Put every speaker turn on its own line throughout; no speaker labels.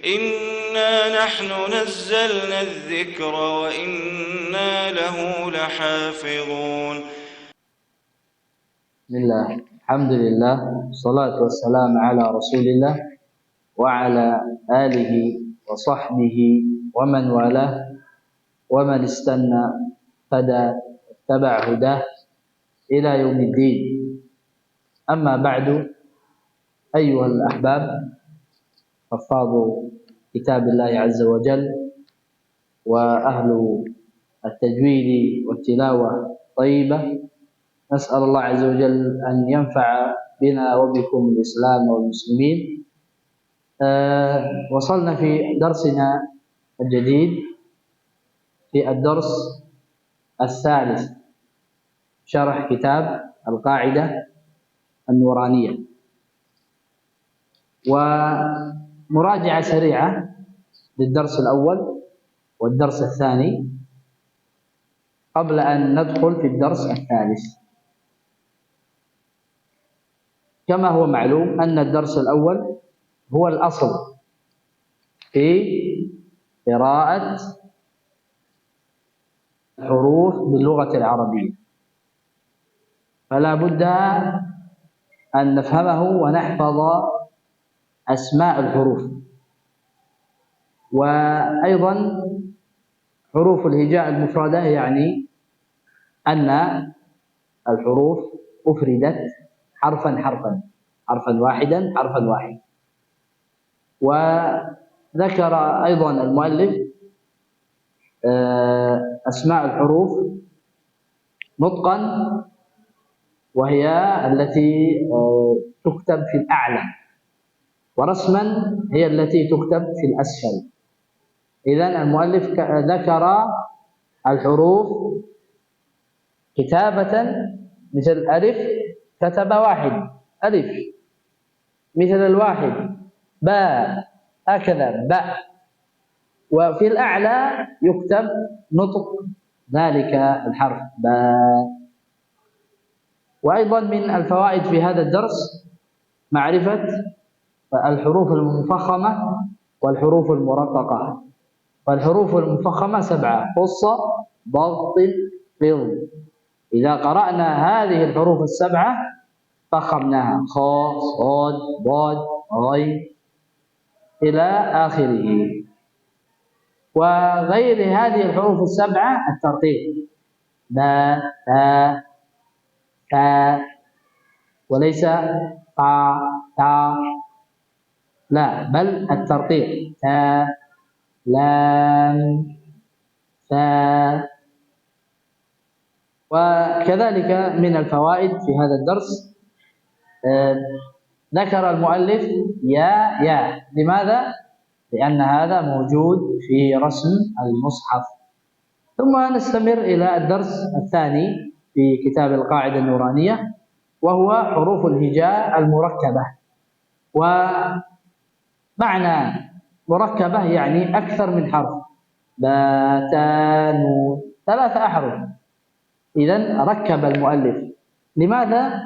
إنا نحن نزلنا الذكر وإنا له لحافظون.
بسم الله، الحمد لله، والصلاة والسلام على رسول الله وعلى آله وصحبه ومن والاه ومن استنى اتبع هداه إلى يوم الدين. أما بعد، أيها الأحباب حفاظ كتاب الله عز وجل وأهل التجويد والتلاوة الطيبة، نسأل الله عز وجل أن ينفع بنا وبكم الإسلام والمسلمين. وصلنا في درسنا الجديد في الدرس الثالث، شرح كتاب القاعدة النورانية، ومراجعة سريعة للدرس الأول والدرس الثاني قبل أن ندخل في الدرس الثالث. كما هو معلوم أن الدرس الأول هو الأصل في قراءة الحروف باللغة العربية، فلا بد أن نفهمه ونحفظ أسماء الحروف، وأيضا حروف الهجاء المفردة، يعني أن الحروف أفردت حرفا حرفا، حرفا واحدا حرفا واحدا. وذكر أيضا المؤلف أسماء الحروف نطقا، وهي التي تكتب في الأعلى، ورسما هي التي تكتب في الأسفل. إذن المؤلف ذكر الحروف كتابة، مثل ألف كتب واحد ألف، مثل الواحد باء، هكذا باء. وفي الأعلى يكتب نطق ذلك الحرف باء. وأيضا من الفوائد في هذا الدرس معرفة الحروف المفخمة والحروف المرققة. والحروف المفخمة 7: قص، ضغط، خفض. إذا قرأنا هذه الحروف 7 فخمناها: خاء، صاد، ضاد، غين، إلى آخره. وغير هذه الحروف 7 الترقيق: با، تا، تا، وليس طا، تا، لا، بل الترقيق: تا، لام، ثا. وكذلك من الفوائد في هذا الدرس ذكر المؤلف يا. لماذا؟ لأن هذا موجود في رسم المصحف. ثم نستمر إلى الدرس الثاني في كتاب القاعدة النورانية، وهو حروف الهجاء المركبة. ومعنى مركبة يعني أكثر من حرف: با، تا، نون، 3 أحرف. إذن ركب المؤلف. لماذا؟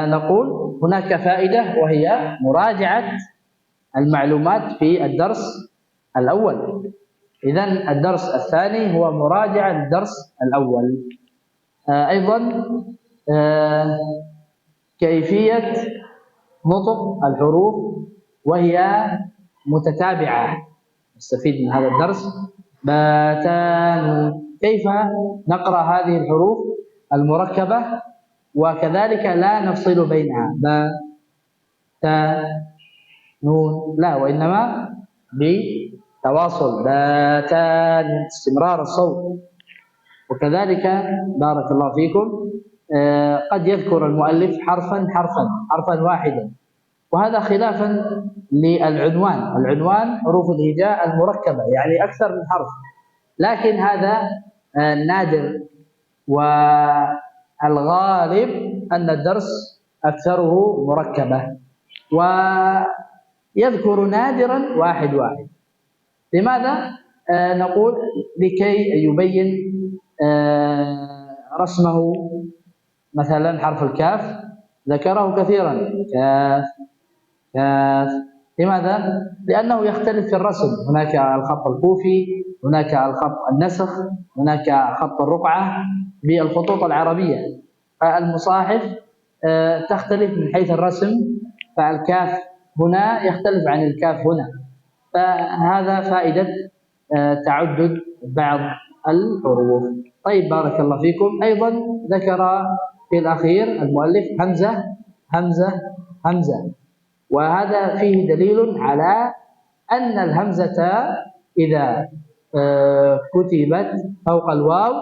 نقول هناك فائدة، وهي مراجعة المعلومات في الدرس الأول. إذن الدرس الثاني هو مراجعة الدرس الأول. أيضا كيفية نطق الحروف وهي متتابعة، نستفيد من هذا الدرس. با، تا، نون، كيف نقرأ هذه الحروف المركبة وكذلك لا نفصل بينها: با، تا، نون، لا، وإنما بتواصل: با، تا، نون، استمرار الصوت. وكذلك بارك الله فيكم قد يذكر المؤلف حرفا واحدا، وهذا خلافا للعنوان. العنوان حروف الهجاء المركبة، يعني أكثر من حرف، لكن هذا نادر، والغالب أن الدرس أكثره مركبة، ويذكر نادرا واحد. لماذا؟ نقول لكي يبين رسمه. مثلا حرف الكاف ذكره كثيرا: كاف، كاف. لماذا؟ لأنه يختلف في الرسم، هناك الخط الكوفي، هناك الخط النسخ، هناك خط الرقعة بالخطوط العربية. فالمصاحف تختلف من حيث الرسم، فالكاف هنا يختلف عن الكاف هنا، فهذا فائدة تعدد بعض الحروف. طيب بارك الله فيكم. أيضا ذكر في الأخير المؤلف همزة همزة همزة، وهذا فيه دليل على أن الهمزة إذا كتبت فوق الواو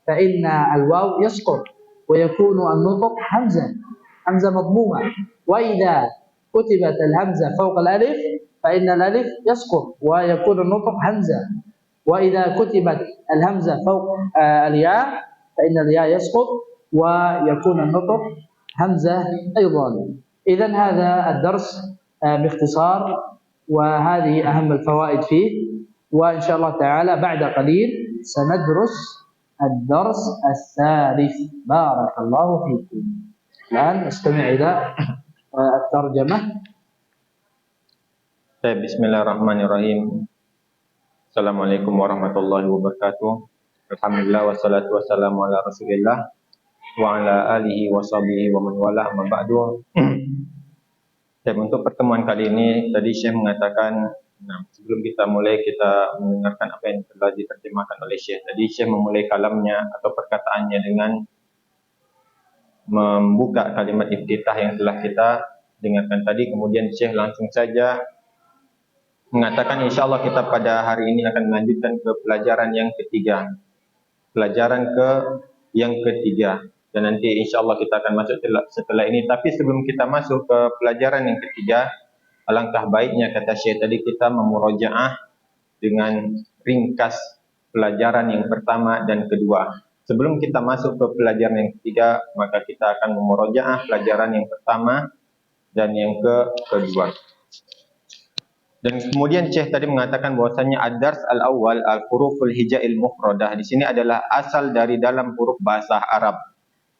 فإن الواو يسقط ويكون النطق همزة مضمومة، وإذا كتبت الهمزة فوق الألف فإن الألف يسقط ويكون النطق همزة، وإذا كتبت الهمزة فوق الياء فإن الياء يسقط ويكون النطق همزة أيضا. إذن هذا الدرس باختصار، وهذه أهم الفوائد فيه، وإن شاء الله تعالى بعد قليل سندرس الدرس الثالث. بارك الله فيكم. الآن نستمع إلى الترجمة.
Bismillahirrahmanirrahim. Assalamualaikum warahmatullahi wabarakatuh. Alhamdulillah wassalatu wassalamu ala Rasulillah wa ala alihi wa sahbihi wa man wala, amma ba'du. Untuk pertemuan kali ini tadi Syekh mengatakan, sebelum kita mulai kita mendengarkan apa yang telah diterjemahkan oleh Syekh. Tadi Syekh memulai kalamnya atau perkataannya dengan membuka kalimat iftitah yang telah kita dengarkan tadi. Kemudian Syekh langsung saja mengatakan insyaallah kita pada hari ini akan melanjutkan ke pelajaran yang ketiga. Dan nanti insyaallah kita akan masuk setelah ini. Tapi sebelum kita masuk ke pelajaran yang ketiga, alangkah baiknya kata Syekh tadi kita memurojaah dengan ringkas pelajaran yang pertama dan kedua. Sebelum kita masuk ke pelajaran yang ketiga, maka kita akan memurojaah pelajaran yang pertama dan yang kedua. Dan kemudian Syekh tadi mengatakan bahwasanya ad-dars al-awwal al-huruful hijail mufradah di sini adalah asal dari dalam huruf bahasa Arab.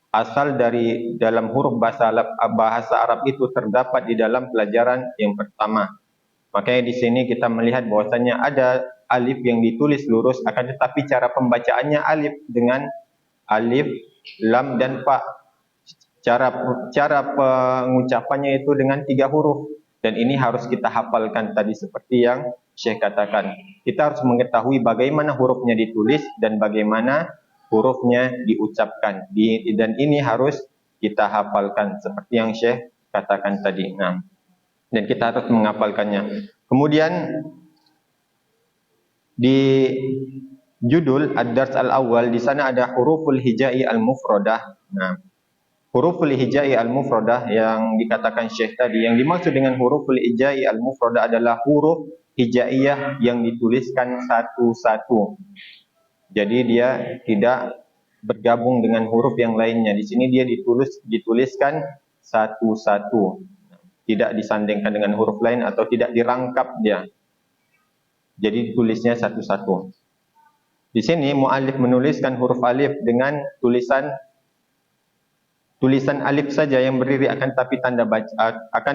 Asal dari dalam huruf bahasa Arab itu terdapat di dalam pelajaran yang pertama. Makanya di sini kita melihat bahwasanya ada alif yang ditulis lurus, akan tetapi cara pembacaannya alif dengan alif, lam dan fa. Cara pengucapannya itu dengan 3 huruf. Dan ini harus kita hafalkan tadi seperti yang Syekh katakan. Kita harus mengetahui bagaimana hurufnya ditulis dan bagaimana hurufnya diucapkan. Dan ini harus kita hafalkan seperti yang Syekh katakan tadi. Dan kita harus menghafalkannya. Kemudian di judul ad-dars al-awwal di sana ada huruful hijai al-mufradah. Huruful hijai al-mufradah yang dikatakan Syekh tadi, yang dimaksud dengan huruful hijai al-mufradah adalah huruf hijaiyah yang dituliskan satu-satu. Jadi dia tidak bergabung dengan huruf yang lainnya. Di sini dia dituliskan satu-satu. Tidak disandingkan dengan huruf lain atau tidak dirangkap dia. Jadi tulisnya satu-satu. Di sini muallif menuliskan huruf alif dengan tulisan alif saja yang berdiri, akan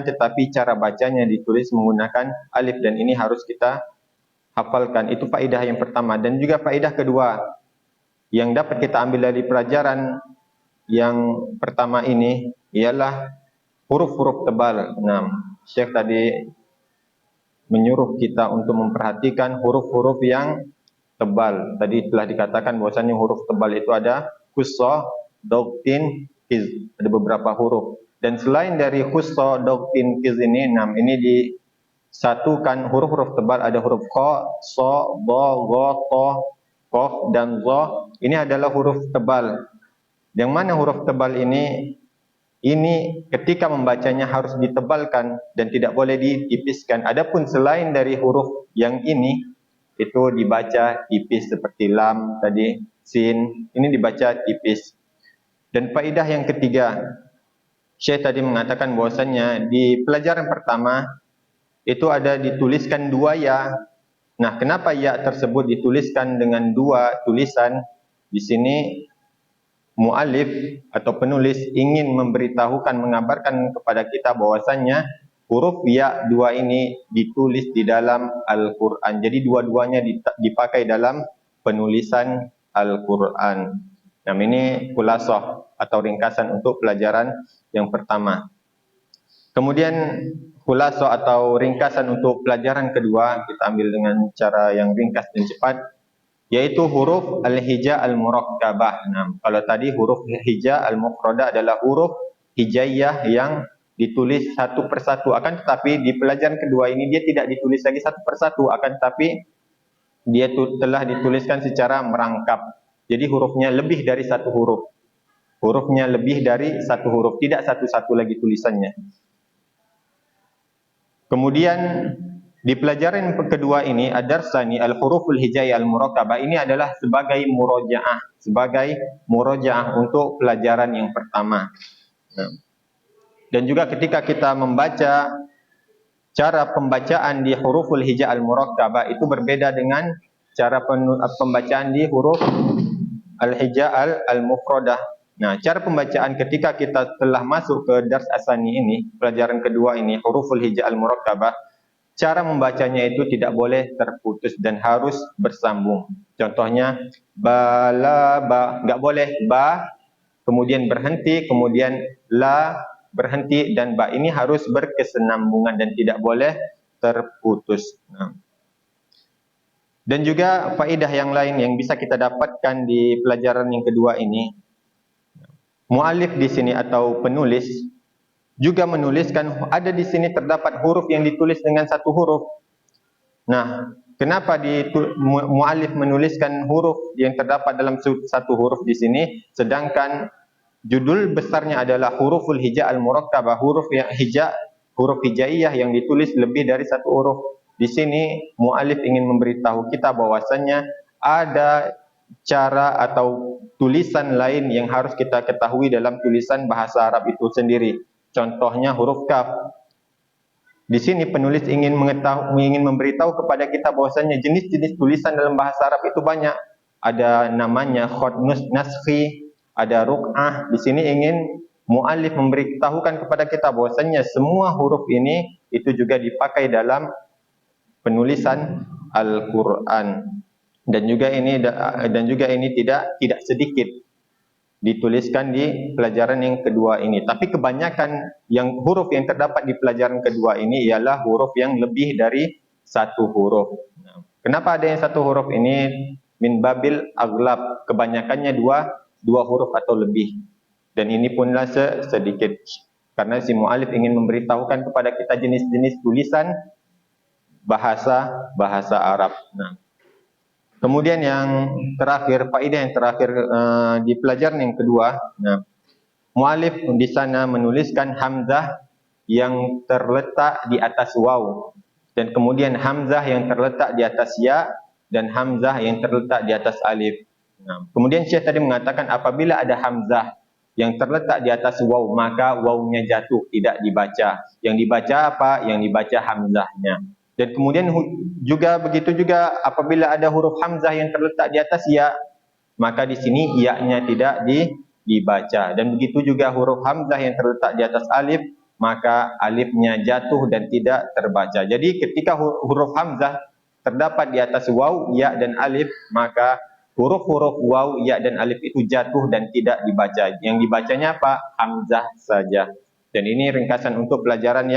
tetapi cara bacanya ditulis menggunakan alif, dan ini harus kita hafalkan. Itu faedah yang pertama. Dan juga faedah kedua yang dapat kita ambil dari pelajaran yang pertama ini ialah huruf-huruf tebal. Syekh tadi menyuruh kita untuk memperhatikan huruf-huruf yang tebal. Tadi telah dikatakan bahwasanya huruf tebal itu ada khussah, doktin, kiz. Ada beberapa huruf. Dan selain dari khussah, doktin, kiz ini, ini disatukan huruf-huruf tebal. Ada huruf kha, sa, dha, gha, ta, qaf dan za. Ini adalah huruf tebal. Yang mana huruf tebal ini ketika membacanya harus ditebalkan dan tidak boleh ditipiskan. Adapun selain dari huruf yang ini, itu dibaca tipis seperti lam tadi, sin, ini dibaca tipis. Dan faedah yang ketiga, Syekh tadi mengatakan bahwasannya di pelajaran pertama itu ada dituliskan 2 ya. Kenapa ya tersebut dituliskan dengan 2 tulisan? Di sini muallif atau penulis ingin memberitahukan, mengabarkan kepada kita bahwasannya huruf ya dua ini ditulis di dalam Al-Quran. Jadi dua-duanya dipakai dalam penulisan Al-Quran. Nah, ini khulasah atau ringkasan untuk pelajaran yang pertama. Kemudian khulasah atau ringkasan untuk pelajaran kedua, kita ambil dengan cara yang ringkas dan cepat, yaitu huruf al-hija al-murakkabah. Nah, kalau tadi huruf hija al-mufradah adalah huruf hijaiyah yang ditulis satu persatu. Akan tetapi di pelajaran kedua ini dia tidak ditulis lagi satu persatu, akan tetapi dia telah dituliskan secara merangkap. Jadi hurufnya lebih dari satu huruf. Hurufnya lebih dari satu huruf, tidak satu-satu lagi tulisannya. Kemudian di pelajaran kedua ini, ad-darsani al-huruful hijaiyah al-murakkabah, ini adalah sebagai murojaah untuk pelajaran yang pertama. Dan juga ketika kita membaca, cara pembacaan di huruful hijaiyah al-murakkabah itu berbeda dengan cara pembacaan di huruf al-hijaiyah al-mufradah. Nah, cara pembacaan ketika kita telah masuk ke dars asani ini, pelajaran kedua ini, huruful hijaiyah al-murakkabah, cara membacanya itu tidak boleh terputus dan harus bersambung. Contohnya, ba, la, ba, enggak boleh ba, kemudian berhenti, kemudian la, berhenti, dan ba. Ini harus berkesinambungan dan tidak boleh terputus. Nah. Dan juga faedah yang lain yang bisa kita dapatkan di pelajaran yang kedua ini, mu'alif di sini atau penulis juga menuliskan, ada di sini terdapat huruf yang ditulis dengan satu huruf. Nah, kenapa mu'alif menuliskan huruf yang terdapat dalam satu huruf di sini, sedangkan judul besarnya adalah huruful hija al-murakkabah, huruf hijaiyah yang ditulis lebih dari satu huruf. Di sini mu'alif ingin memberitahu kita bahwasannya ada cara atau tulisan lain yang harus kita ketahui dalam tulisan bahasa Arab itu sendiri. Contohnya huruf kaf. Di sini penulis ingin memberitahu kepada kita bahwasannya jenis-jenis tulisan dalam bahasa Arab itu banyak. Ada namanya khot naskhi, ada ruk'ah. Di sini ingin mu'alif memberitahukan kepada kita bahwasannya semua huruf ini itu juga dipakai dalam penulisan Al-Quran. Dan juga ini tidak sedikit dituliskan di pelajaran yang kedua ini. Tapi kebanyakan huruf yang terdapat di pelajaran kedua ini ialah huruf yang lebih dari satu huruf. Kenapa ada yang satu huruf ini? Min babil aghlab, kebanyakannya dua huruf atau lebih. Dan ini punlah sedikit, karena si mu'alif ingin memberitahukan kepada kita jenis-jenis tulisan bahasa Arab. Nah, kemudian yang terakhir, faedah yang terakhir di pelajaran yang kedua, nah, mu'alif di sana menuliskan hamzah yang terletak di atas waw, dan kemudian hamzah yang terletak di atas ya, dan hamzah yang terletak di atas alif. Nah, kemudian Syekh tadi mengatakan apabila ada hamzah yang terletak di atas waw, maka wawnya jatuh, tidak dibaca. Yang dibaca apa? Yang dibaca hamzahnya. Dan kemudian juga begitu juga apabila ada huruf hamzah yang terletak di atas ya, maka di sini ya-nya tidak dibaca. Dan begitu juga huruf hamzah yang terletak di atas alif, maka alifnya jatuh dan tidak terbaca. Jadi ketika huruf hamzah terdapat di atas waw, ya dan alif, maka huruf-huruf waw, ya dan alif itu jatuh dan tidak dibaca. Yang dibacanya apa? Hamzah saja. Dan ini ringkasan untuk pelajaran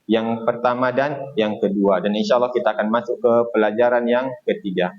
yang pertama dan yang kedua. Dan insya Allah kita akan masuk ke pelajaran yang ketiga.